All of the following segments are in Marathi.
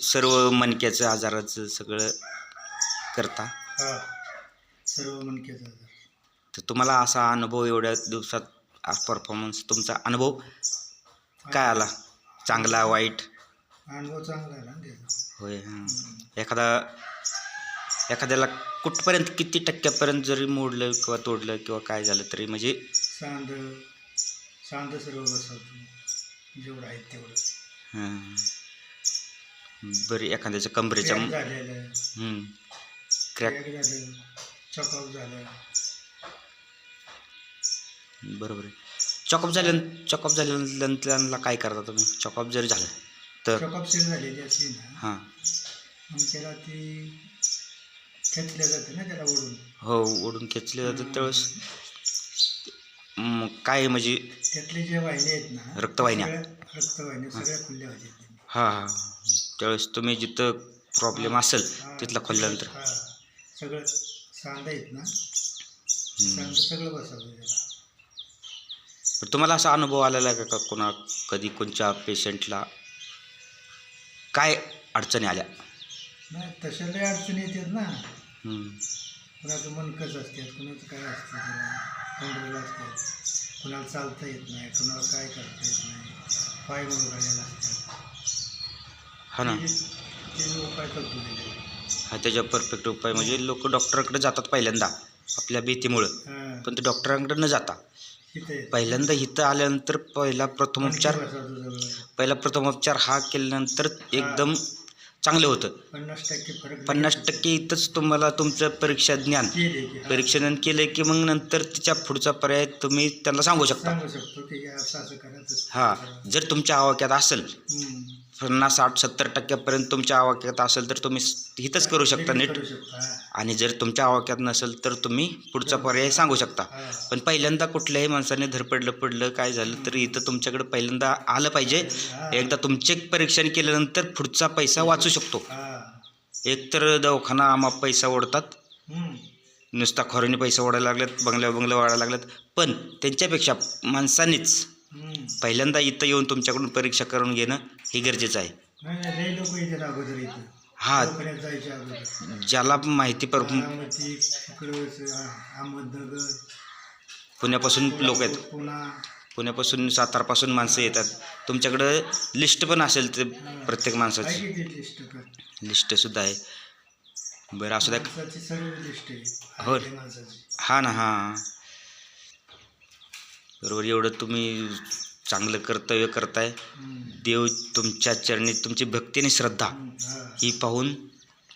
सर्व मणक्याचं आजाराचं सगळं करता? हा, सर्व मणक्याचा आजार. तर तुम्हाला असा अनुभव एवढ्या दिवसात परफॉर्मन्स तुमचा अनुभव काय आला? चांगला वाईट? अनुभव चांगला आहे ना त्याचा. होय. एखाद्याला कुठपर्यंत किती टक्क्यापर्यंत जरी मोडलं किंवा तोडलं किंवा काय झालं तरी म्हणजे सांध सर्व बसवतो जेवढं आहे तेवढं. बरी एखाद्याच्या कमरेच्या झालेलं, क्रॅक झालं, चॉकअप झालं. बरोबर आहे. चॉकअप झाल्यानंतर काय करता तुम्ही? चॉकअप जरी झालं तर चॉकअप सील झालेली असली ना, हां, मग त्याला ती खेचल्या जाते ना, त्याला ओढून. हो, ओढून खेचले जातं त्यावेळेस काय म्हणजे त्यातले जे वाहिनी आहेत ना, रक्तवाहिन्या सगळ्या खुल्या होत्या. हां, त्यावेळेस तुम्ही जिथं प्रॉब्लेम असेल तिथला खोलल्यानंतर सगळं सांध आहेत ना, सांध सगळं बसवलं त्याला. पण तुम्हाला असा अनुभव आलेला आहे का कधी कोणत्या पेशंटला काय अडचणी आल्या? नाही, तशा लय अडचणी येतात ना. कुणाचं मनकच असतात, कुणाचं काय असतं, तोंडला असतात, कुणाला चालता येत नाही, कुणाला काय करता येत नाही, पाय मुरगळलेला असतात. हा ना, ते उपाय करतो हा त्याच्या परफेक्ट उपाय म्हणजे लोक डॉक्टरकडे जातात पहिल्यांदा आपल्या भीतीमुळं, पण ते डॉक्टरांकडे न जाता पहिल्यांदा इथं आल्यानंतर पहिला प्रथमोपचार हा केल्यानंतर एकदम चांगलं होतं. 50% इथंच तुम्हाला तुमचं परीक्षा ज्ञान केलं की मग नंतर त्याच्या पुढचा पर्याय तुम्ही त्यांना सांगू शकता. हां, जर तुमच्या आवाक्यात असेल 50, 60, 70% तुमच्या आवाक्यात असेल तर तुम्ही इथंच करू शकता नीट, आणि जर तुमच्या आवाक्यात नसेल तर तुम्ही पुढचा पर्याय सांगू शकता. पण पहिल्यांदा कुठल्याही माणसाने पडलं काय झालं तरी इथं तुमच्याकडे पहिल्यांदा आलं पाहिजे. एकदा तुमचे परीक्षण केल्यानंतर पुढचा पैसा वाचू शकतो. एकतर दवाखाना आम्हाला पैसा ओढतात, नुसता खोऱ्याने पैसा ओढायला लागलेत, बंगल्या वाढायला लागलेत, पण त्यांच्यापेक्षा माणसांनीच पहिल्यांदा इथं येऊन तुमच्याकडून परीक्षा करून घेणं हे गरजेचं आहे. हा, ज्याला माहिती पुण्यापासून लोक आहेत, पुण्यापासून सातारपासून माणसं येतात तुमच्याकडं. लिस्ट पण असेल ते प्रत्येक माणसाची लिस्टसुद्धा आहे. बरं, असू द्या. हो, हां ना, हां, बरोबर. एवढं तुम्ही चांगलं कर्तव्य करताय. देव तुमच्या चरणी तुमची भक्ती आणि श्रद्धा ही पाहून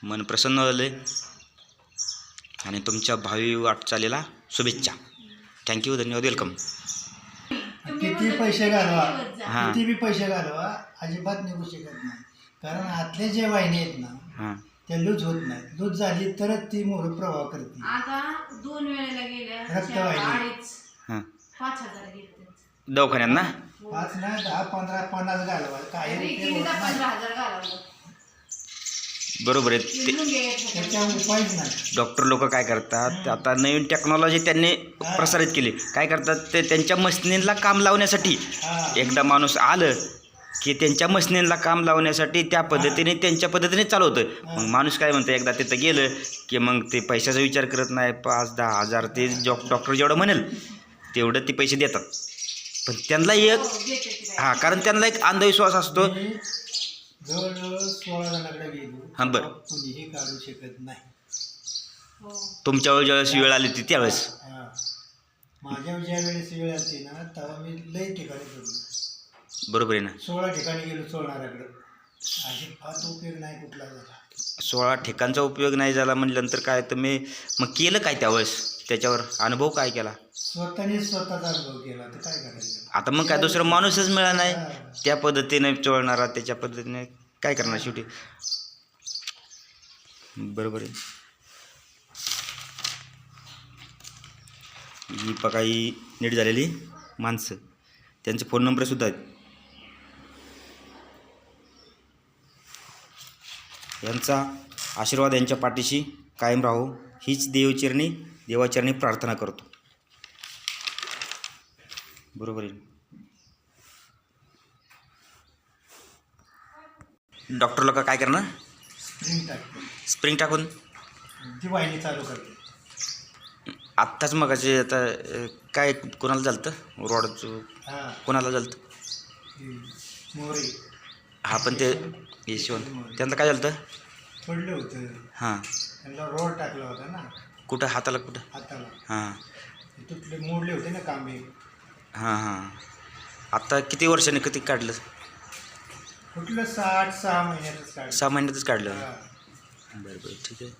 मन प्रसन्न झालं आणि तुमच्या भावी वाटचालीला शुभेच्छा. थँक्यू, धन्यवाद, वेलकम. किती पैसे घालवा, किती बी पैसे घालवा, अजिबात निघू शकत नाही. कारण आतले जे वाहिनी आहेत ना, त्या लूज होत नाही. लूज झाली तरच ती मोर प्रवाह करते. आता 2 वेळेला गेल्या रक्तवाहिनी 5,000 घेतले दवाखान्यात ना. 5 नाही, 10, 15, 50 घालवा, काही उपयोग होत नाही. 15,000 घालवलं. बरोबर आहे. त्याच्या उपायच नाही. डॉक्टर लोक काय करतात, आता नवीन टेक्नॉलॉजी त्यांनी प्रसारित केली. काय करतात ते त्यांच्या मशिनीला काम लावण्यासाठी, एकदा माणूस आलं की त्यांच्या मशिनीला काम लावण्यासाठी त्या पद्धतीने त्यांच्या पद्धतीने चालवतं. मग माणूस काय म्हणतं, एकदा तिथं गेलं की मग ते पैशाचा विचार करत नाही. 5-10 हजार ते डॉक्टर जेवढं म्हणेल तेवढं ते पैसे देतात. पण त्यांना कारण त्यांना एक अंधविश्वास असतो. जवळजवळ 16 जणांकडे गेलो. हां, बरं. कुणीही काढू शकत नाही. तुमच्यावर ज्यावेळेस वेळ आली होती त्यावेळेस माझ्यावर ज्या वेळेस वेळ आली ना, तेव्हा मी लई ठिकाणी पडलो. बरोबर आहे ना. 16 ठिकाणी गेलो चोळणाऱ्याकडे. अजिबात उपयोग नाही कुठला झाला. 16 ठिकाणचा उपयोग नाही झाला म्हटल्यानंतर काय तुम्ही मग केलं काय त्यावेळेस? त्याच्यावर अनुभव काय केला? स्वतःचा अनुभव केला. तर काय करायचं आता? मग काय दुसरा माणूसच मिळाला नाही त्या पद्धतीने चोळणारा, त्याच्या पद्धतीने काय करणार शेवटी. बरोबर आहे. ही काही नीट झालेली माणसं, त्यांचे फोन नंबरसुद्धा आहेत. यांचा आशीर्वाद यांच्या पाठीशी कायम राहो हीच देवाचरणी प्रार्थना करतो. बरोबर आहे. डॉक्टर लोक काय करणार? स्प्रिंग टाकते, स्प्रिंग टाकून ती वाहिनी चालू करते. आत्ताच मगाचे आता काय कोणाला झालं रोडचं? हां, कोणाला झालं? मोरे हा पण ते यशवंत त्यांना काय झालं? पडलं होतं, हां. त्यांना रोड टाकला होता ना कुठं हाताला कुठं? हाताला, हां तुटले मोडले होते ना कांबे. हां हां. आता किती वर्षाने किती काढलं? कुठलं 6 महिन्यातच काढलं. 6 महिन्यातच काढलं. हां. बरं बरं ठीक आहे.